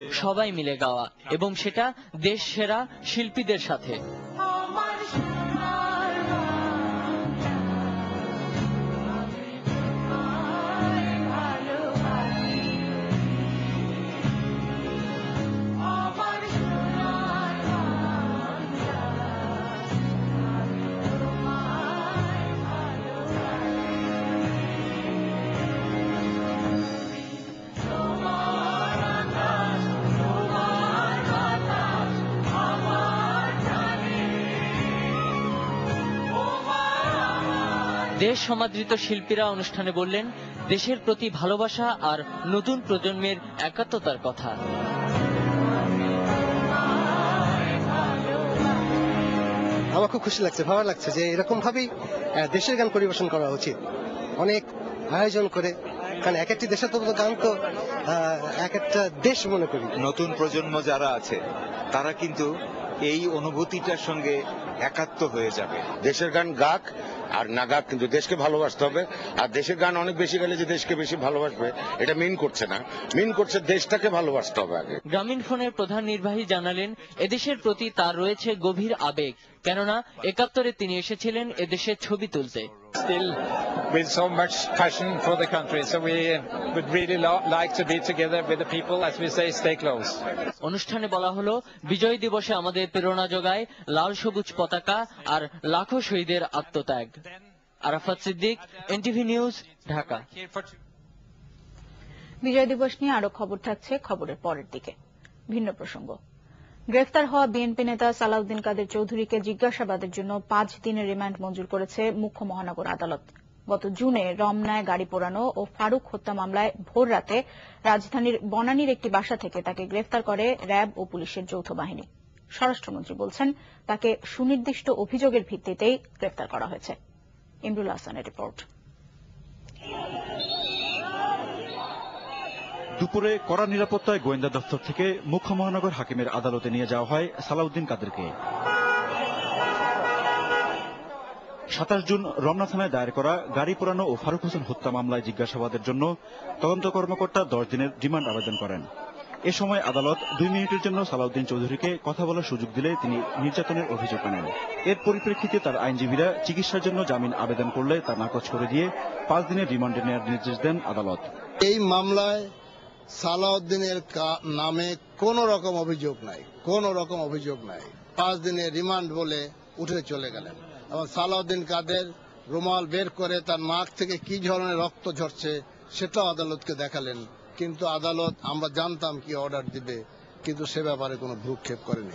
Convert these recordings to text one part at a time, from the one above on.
সবাই মিলে গাওয়া এবং সেটা দেশ সেরা শিল্পীদের সাথে। দেশ সমাদৃত শিল্পীরা অনুষ্ঠানে বললেন দেশের প্রতি ভালোবাসা আর নতুন প্রজন্মের একাত্মতার কথা। আমার খুব খুশি লাগছে, ভালো লাগছে যে এরকম ভাবেই দেশের গান পরিবেশন করা উচিত। অনেক আয়োজন করে, কারণ এক একটি দেশের তো গান তো এক একটা দেশ মনে করি। নতুন প্রজন্ম যারা আছে তারা কিন্তু এই অনুভূতিটার সঙ্গে একাত্ম হয়ে যাবে। দেশের গান গাক আর না গাক, কিন্তু দেশকে ভালোবাসতে হবে। আর দেশের গান অনেক বেশি গেলে যে দেশকে বেশি ভালোবাসবে এটা মিন করছে না, মিন করছে দেশটাকে ভালোবাসতে হবে আগে। গ্রামীণ ফোনের প্রধান নির্বাহী জানালেন এদেশের প্রতি তার রয়েছে গভীর আবেগ, কেননা ৭১-এ তিনি এসেছিলেন এদেশের ছবি তুলতে। Still with so much passion for the country, so we would really like to be together with the people, as we say, stay close. অনুষ্ঠানে বলা হলো বিজয় দিবসে আমাদের প্রেরণা যোগায় লাল সবুজ পতাকা আর লাখো শহীদের আত্মত্যাগ। Arafat Siddique, NTV news, Dhaka. বিজয় দিবস নিয়ে আরো খবর থাকছে খবরের পরের দিকে। ভিন্ন প্রসঙ্গ, গ্রেফতার হওয়া বিএনপি নেতা সালাউদ্দিন কাদের চৌধুরীকে জিজ্ঞাসাবাদের জন্য ৫ দিনের রিমান্ড মঞ্জুর করেছে মুখ্য মহানগর আদালত। গত জুনে রমনায় গাড়ি পোড়ানো ও ফারুক হত্যা মামলায় ভোর রাতে রাজধানীর বনানীর একটি বাসা থেকে তাকে গ্রেফতার করে র্যাব ও পুলিশের যৌথ বাহিনী। স্বরাষ্ট্রমন্ত্রী বলছেন তাকে সুনির্দিষ্ট অভিযোগের ভিত্তিতেই গ্রেফতার করা হয়েছে। ইমরুল হাসানের রিপোর্ট। দুপুরে কড়া নিরাপত্তায় গোয়েন্দা দফতর থেকে মুখ্য মহানগর হাকিমের আদালতে নিয়ে যাওয়া হয় সালাউদ্দিন কাদেরকে। ২৭ জুন রমনা থানায় দায়ের করা গাড়ি পোড়ানো ও ফারুক হোসেন হত্যা মামলায় জিজ্ঞাসাবাদের জন্য তদন্ত কর্মকর্তা ১০ দিনের রিমান্ড আবেদন করেন। এ সময় আদালত ২ মিনিটের জন্য সালাউদ্দিন চৌধুরীকে কথা বলার সুযোগ দিলে তিনি নির্যাতনের অভিযোগ আনেন। এর পরিপ্রেক্ষিতে তার আইনজীবীরা চিকিৎসার জন্য জামিন আবেদন করলে তা নাকচ করে দিয়ে ৫ দিনের রিমান্ডে নেওয়ার নির্দেশ দেন আদালত। এই মামলায় সালাউদ্দিনের নামে কোন রকম অভিযোগ নাই, ৫ দিনের রিমান্ড বলে উঠে চলে গেলেন এবং সালাউদ্দিন কাদের রুমাল বের করে তার নাক থেকে কি ধরনের রক্ত ঝরছে সেটাও আদালতকে দেখালেন। কিন্তু আদালত, আমরা জানতাম কি অর্ডার দিবে, কিন্তু সে ব্যাপারে কোনো ভ্রুক্ষেপ করেনি।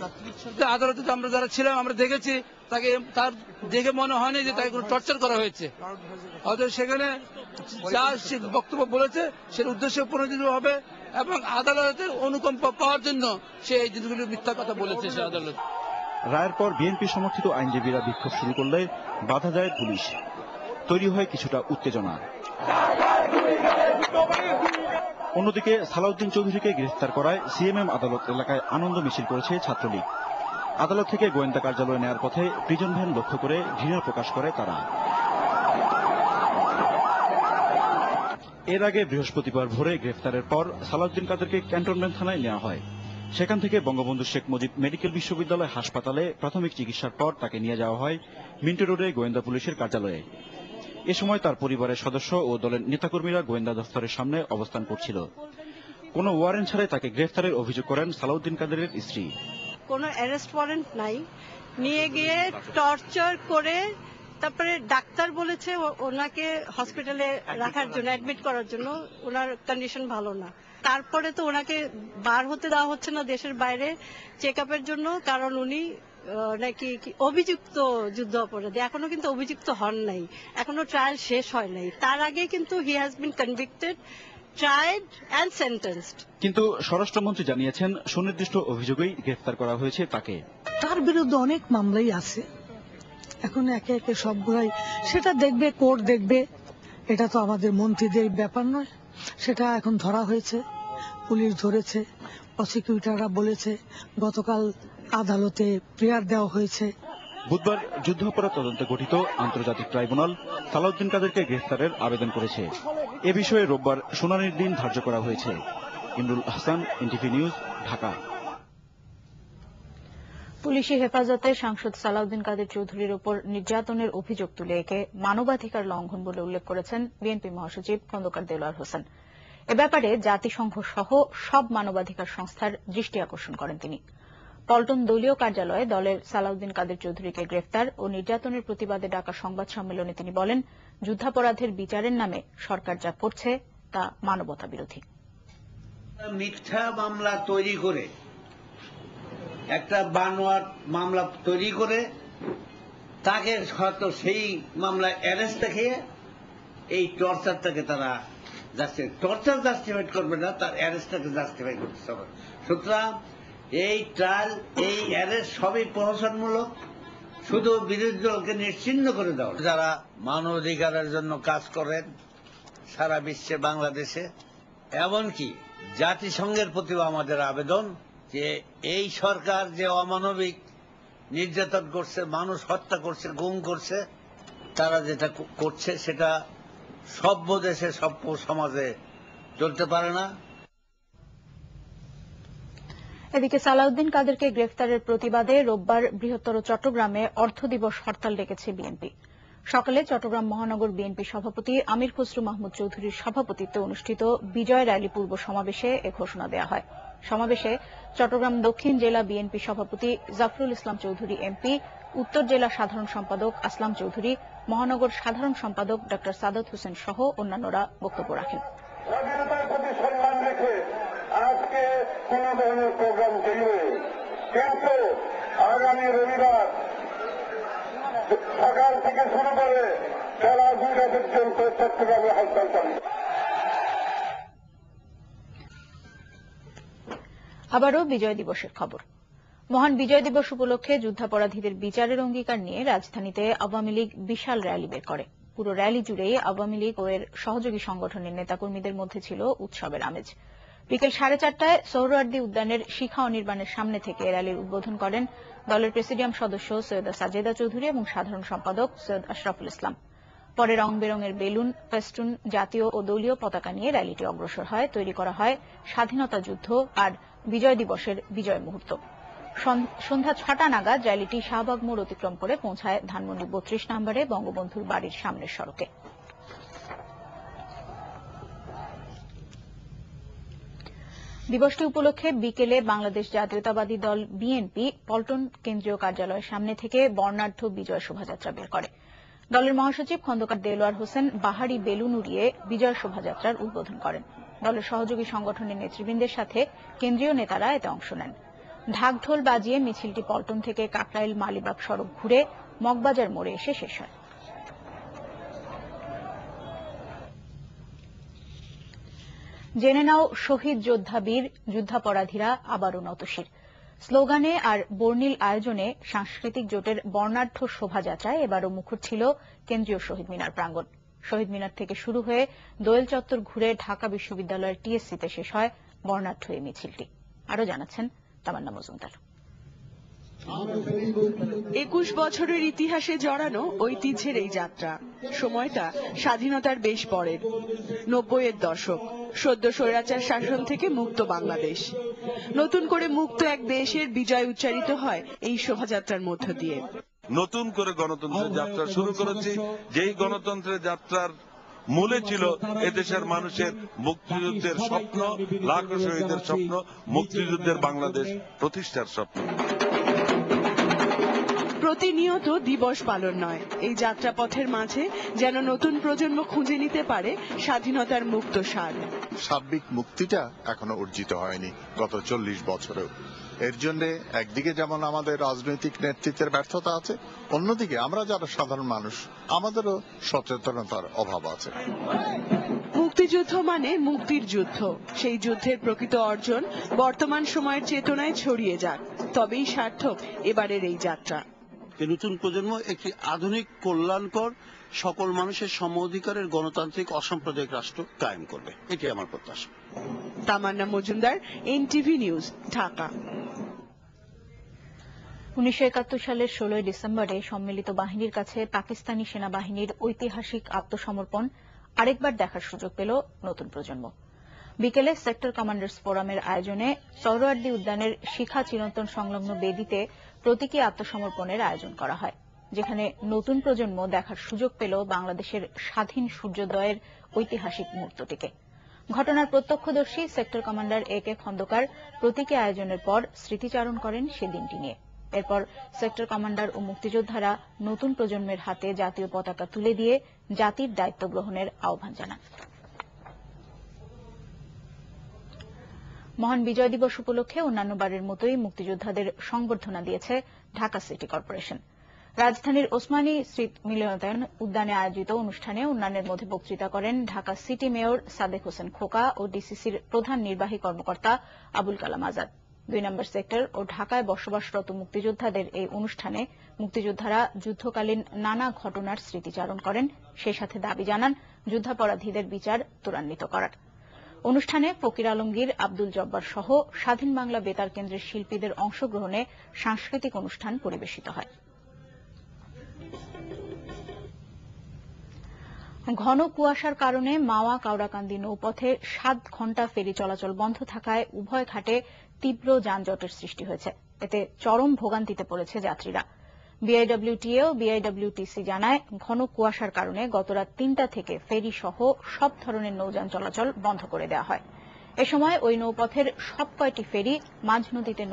আদালতে আমরা যারা ছিলাম আমরা দেখেছি তাকে, তার দেখে মনে হয়নি যে তাকে কোনো টর্চার করা হয়েছে। অতএব সেখানে যা সে বক্তব্য বলেছে সেটা উদ্দেশ্য প্রণোদিত হবে এবং আদালতের অনুকম্পা পাওয়ার জন্য সে এই জিনিসগুলি মিথ্যা কথা বলেছে। সে আদালত রায়ের পর বিএনপি সমর্থিত আইনজীবীরা বিক্ষোভ শুরু করলে বাধা দেয় পুলিশ। তৈরি হয় কিছুটা উত্তেজনা। অন্যদিকে সালাউদ্দিন চৌধুরীকে গ্রেফতার করায় সিএমএম আদালত এলাকায় আনন্দ মিছিল করেছে ছাত্রলীগ। আদালত থেকে গোয়েন্দা কার্যালয়ে নেয়ার পথে প্রিজন ভ্যান লক্ষ্য করে ঘৃণা প্রকাশ করে তারা। এর আগে বৃহস্পতিবার ভোরে গ্রেফতারের পর সালাউদ্দিন কাদেরকে ক্যান্টনমেন্ট থানায় নেওয়া হয়। সেখান থেকে বঙ্গবন্ধু শেখ মুজিব মেডিকেল বিশ্ববিদ্যালয় হাসপাতালে প্রাথমিক চিকিৎসার পর তাকে নিয়ে যাওয়া হয় মিন্টো রোডে গোয়েন্দা পুলিশের কার্যালয়ে। এ সময় তার পরিবারের সদস্য ও দলের নেতাকর্মীরা গোয়েন্দা দফতরের সামনে অবস্থান করছিল। কোনো ওয়ারেন্ট ছাড়াই তাকে গ্রেফতারের অভিযোগ করেন সালাউদ্দিন কাদেরের স্ত্রী। কোনো অ্যারেস্ট ওয়ারেন্ট নাই, নিয়ে গিয়ে টর্চার করে তারপরে ডাক্তার বলেছে ওনাকে হসপিটালে রাখার জন্য, অ্যাডমিট করার জন্য, ওনার কন্ডিশন ভালো না। তারপরে তো ওনাকে বার হতে দেওয়া হচ্ছে না দেশের বাইরে চেক আপের জন্য, কারণ উনি নাকি অভিযুক্ত যুদ্ধ অপরাধী। এখনো কিন্তু অভিযুক্ত হন নাই, এখনো ট্রায়াল শেষ হয় নাই। তার আগে কিন্তু he has been convicted, tried and sentenced. কিন্তু স্বরাষ্ট্রমন্ত্রী জানিয়েছেন সুনির্দিষ্ট অভিযোগেই গ্রেফতার করা হয়েছে তাকে। তার বিরুদ্ধে অনেক মামলাই আছে, এখন একে একে সবগুলাই সেটা দেখবে, কোর্ট দেখবে। এটা তো আমাদের মন্ত্রীদের ব্যাপার নয়। সেটা এখন ধরা হয়েছে, পুলিশ ধরেছে, প্রসিকিউটররা বলেছে, গতকাল আদালতে প্রেয়ার দেওয়া হয়েছে। বুধবার যুদ্ধাপরাধ তদন্তে গঠিত আন্তর্জাতিক ট্রাইব্যুনাল সালাউদ্দিন কাদেরকে গ্রেফতারের আবেদন করেছে। এ বিষয়ে রোববার শুনানির দিন ধার্য করা হয়েছে। Imrul Ahsan, NTV news, Dhaka. পুলিশি হেফাজতে সাংসদ সালাউদ্দিন কাদের চৌধুরীর উপর নির্যাতনের অভিযোগ তুলে একে মানবাধিকার লঙ্ঘন বলে উল্লেখ করেছেন বিএনপি মহাসচিব খন্দকার দেলোয়ার হোসেন। এ ব্যাপারে জাতিসংঘ সহ সব মানবাধিকার সংস্থার দৃষ্টি আকর্ষণ করেন তিনি। পল্টন দলীয় কার্যালয়ে দলের সালাউদ্দিন কাদের চৌধুরীকে গ্রেফতার ও নির্যাতনের প্রতিবাদে ডাকা সংবাদ সম্মেলনে তিনি বলেন, যুদ্ধাপরাধের বিচারের নামে সরকার যা করছে তা মানবতা বিরোধী। মিথ্যা মামলা তৈরি করে, একটা বানোয়াট মামলা তৈরি করে তাকে হয়তো সেই মামলায় অ্যারেস্ট দেখিয়ে এই টর্চারটাকে তারা টর্চার জাস্টিফাইড করবে না, তার অ্যারেস্টটাকে জাস্টিফাই করতে হবে। সুতরাং এই ট্রায়াল, এই অ্যারেস্ট সবই প্রহসনমূলক, শুধু বিরোধী দলকে নিশ্চিহ্ন করে দেওয়া। যারা মানবাধিকারের জন্য কাজ করেন সারা বিশ্বে, বাংলাদেশে, এমনকি জাতিসংঘের প্রতিও আমাদের আবেদন যে এই সরকার যে অমানবিক নির্যাতন করছে, মানুষ হত্যা করছে, গুম করছে, তারা যেটা করছে সেটা সভ্য দেশে, সভ্য সমাজে চলতে পারে না। এদিকে সালাউদ্দিন কাদেরকে গ্রেফতারের প্রতিবাদে রোববার বৃহত্তর চট্টগ্রামে অর্থ দিবস হরতাল ডেকেছে বিএনপি। সকালে চট্টগ্রাম মহানগর বিএনপি সভাপতি আমির খসরু মাহমুদ চৌধুরীর সভাপতিত্বে অনুষ্ঠিত বিজয় র্যালি পূর্ব সমাবেশে এ ঘোষণা দেওয়া হয়। সমাবেশে চট্টগ্রাম দক্ষিণ জেলা বিএনপি সভাপতি জাফরুল ইসলাম চৌধুরী এমপি, উত্তর জেলা সাধারণ সম্পাদক আসলাম চৌধুরী, মহানগর সাধারণ সম্পাদক ড সাদাত হোসেন সহ অন্যান্যরা বক্তব্য রাখেন। স্বাধীনতার প্রতি সম্মান রেখে আজকে কোন ধরনের প্রোগ্রাম চলবে, কিন্তু আগামী রবিবার সকাল থেকে শুরু করে বেলা 2টা পর্যন্ত চট্টগ্রামে হরতাল চলবে। আবারও বিজয় দিবসের খবর। মহান বিজয় দিবস উপলক্ষে যুদ্ধাপরাধীদের বিচারের অঙ্গীকার নিয়ে রাজধানীতে আওয়ামী লীগ বিশাল র্যালি বের করে। পুরো র্যালি জুড়েই আওয়ামী লীগ ও এর সহযোগী সংগঠনের নেতাকর্মীদের মধ্যে ছিল উৎসবের আমেজ। বিকেল 4:30টায় সোহরাওয়ার্দী উদ্যানের শিখা অনির্বাণের সামনে থেকে র্যালির উদ্বোধন করেন দলের প্রেসিডিয়াম সদস্য সৈয়দা সাজেদা চৌধুরী এবং সাধারণ সম্পাদক সৈয়দ আশরাফুল ইসলাম। পরে রং বেরঙের বেলুন, ফেস্টুন, জাতীয় ও দলীয় পতাকা নিয়ে র্যালিটি অগ্রসর হয়। তৈরি করা হয় স্বাধীনতা যুদ্ধ আর বিজয় দিবসের বিজয় মুহূর্ত। সন্ধ্যা 6টা নাগাদ র্যালিটি শাহবাগ মোড় অতিক্রম করে পৌঁছায় ধানমন্ডি 32 নম্বরে বঙ্গবন্ধুর বাড়ির সামনের সড়কে। দিবসটি উপলক্ষে বিকেলে বাংলাদেশ জাতীয়তাবাদী দল বিএনপি পল্টন কেন্দ্রীয় কার্যালয়ের সামনে থেকে বর্ণাঢ্য বিজয় শোভাযাত্রা বের করে। দলের মহাসচিব খন্দকার দেলোয়ার হোসেন বাহারি বেলুন উড়িয়ে বিজয় শোভাযাত্রার উদ্বোধন করেন। দলের সহযোগী সংগঠনের নেতৃবৃন্দের সাথে কেন্দ্রীয় নেতারা এতে অংশ নেন। ঢাকঢোল বাজিয়ে মিছিলটি পল্টন থেকে কাকরাইল মালিবাগ সড়ক ঘুরে মগবাজার মোড়ে এসে শেষ হয়। জেনে নাও শহীদ যোদ্ধা বীর, যুদ্ধাপরাধীরা আবারও নতশির স্লোগানে আর বর্ণিল আয়োজনে সাংস্কৃতিক জোটের বর্ণাঢ্য শোভাযাত্রায় এবারও মুখর ছিল কেন্দ্রীয় শহীদ মিনার প্রাঙ্গণ। শহীদ মিনার থেকে শুরু হয়ে দোয়েল চত্বর ঘুরে ঢাকা বিশ্ববিদ্যালয়ের টিএসসিতে শেষ হয় বর্ণাঢ্য এই মিছিলটি। আরও জানাচ্ছেন তামান্না মজুমদার। 21 বছরের ইতিহাসে জড়ানো ঐতিহ্যের এই যাত্রা, সময়টা স্বাধীনতার বেশ পরের 90-এর দশক। সদ্য স্বৈরাচার শাসন থেকে মুক্ত বাংলাদেশ, নতুন করে মুক্ত এক দেশের বিজয় উচ্চারিত হয় এই শোভাযাত্রার মধ্য দিয়ে। নতুন করে গণতন্ত্রের যাত্রা শুরু করেছি, যেই গণতন্ত্রের যাত্রার মূলে ছিল এদেশের মানুষের মুক্তিযুদ্ধের স্বপ্ন, লাখো শহীদের স্বপ্ন, মুক্তিযুদ্ধের বাংলাদেশ প্রতিষ্ঠার স্বপ্ন। প্রতিনিয়ত দিবস পালন নয়, এই যাত্রাপথের মাঝে যেন নতুন প্রজন্ম খুঁজে নিতে পারে স্বাধীনতার মুক্ত স্বাদ। সার্বিক মুক্তিটা এখনো অর্জিত হয়নি গত 40 বছরেও। এর জন্য একদিকে যেমন আমাদের রাজনৈতিক নেতৃত্বের ব্যর্থতা আছে, অন্যদিকে আমরা যারা সাধারণ মানুষ আমাদেরও সচেতনতার অভাব আছে। মুক্তিযুদ্ধ মানে মুক্তির যুদ্ধ, সেই যুদ্ধের প্রকৃত অর্জন বর্তমান সময়ের চেতনায় ছড়িয়ে যাক, তবেই সার্থক এবারের এই যাত্রা। নতুন প্রজন্ম একটি আধুনিক, কল্যাণকর, সকল মানুষের সম অধিকারের গণতান্ত্রিক অসাম্প্রদায়িক রাষ্ট্র কায়েম করবে, এটি আমার প্রত্যাশা। তামান্না মজুমদার, এনটিভি নিউজ, ঢাকা। 1971 সালের 16 ডিসেম্বরে সম্মিলিত বাহিনীর কাছে পাকিস্তানি সেনাবাহিনীর ঐতিহাসিক আত্মসমর্পণ আরেকবার দেখার সুযোগ পেল নতুন প্রজন্ম। বিকেলে সেক্টর কমান্ডার্স ফোরামের আয়োজনে সোহরাওয়ার্দী উদ্যানের শিখা চিরন্তন সংলগ্ন বেদিতে প্রতীকী আত্মসমর্পণের আয়োজন করা হয়, যেখানে নতুন প্রজন্ম দেখার সুযোগ পেল বাংলাদেশের স্বাধীন সূর্যোদয়ের ঐতিহাসিক মুহূর্তটিকে। ঘটনার প্রত্যক্ষদর্শী সেক্টর কমান্ডার AK খন্দকার প্রতীকী আয়োজনের পর স্মৃতিচারণ করেন সে দিনটি নিয়ে। এরপর সেক্টর কমান্ডার ও মুক্তিযোদ্ধারা নতুন প্রজন্মের হাতে জাতীয় পতাকা তুলে দিয়ে জাতির দায়িত্ব গ্রহণের আহ্বান জানান। মহান বিজয় দিবস উপলক্ষে অন্যান্যবারের মতোই মুক্তিযোদ্ধাদের সংবর্ধনা দিয়েছে ঢাকা সিটি কর্পোরেশন। রাজধানীর ওসমানী স্মৃতি মিলনায়তন উদ্যানে আয়োজিত অনুষ্ঠানে অন্যান্যের মধ্যে বক্তৃতা করেন ঢাকা সিটি মেয়র সাদেক হোসেন খোকা ও ডিসিসির প্রধান নির্বাহী কর্মকর্তা আবুল কালাম আজাদ। 2 নম্বর সেক্টর ও ঢাকায় বসবাসরত মুক্তিযোদ্ধাদের এই অনুষ্ঠানে মুক্তিযোদ্ধারা যুদ্ধকালীন নানা ঘটনার স্মৃতিচারণ করেন, সেই সাথে দাবি জানান যুদ্ধাপরাধীদের বিচার ত্বরান্বিত করার। অনুষ্ঠানে ফকির আলমগীর, আব্দুল জব্বার সহ স্বাধীন বাংলা বেতার কেন্দ্রের শিল্পীদের অংশগ্রহণে সাংস্কৃতিক অনুষ্ঠান পরিবেশিত হয়। ঘন কুয়াশার কারণে মাওয়া কাওড়াকান্দি নৌপথে 7 ঘণ্টা ফেরি চলাচল বন্ধ থাকায় উভয় ঘাটে তীব্র যানজটের সৃষ্টি হয়েছে। এতে চরম ভোগান্তিতে পড়েছে যাত্রীরা। বিআইডব্লিউটিএ ও বিআইডব্লিউটিসি জানায়, ঘন কুয়াশার কারণে গতরাত 3টা থেকে ফেরি সহ সব ধরনের নৌযান চলাচল বন্ধ করে দেওয়া হয়। এ সময় ওই নৌপথের সব কয়টি ফেরি মাঝ নদীতে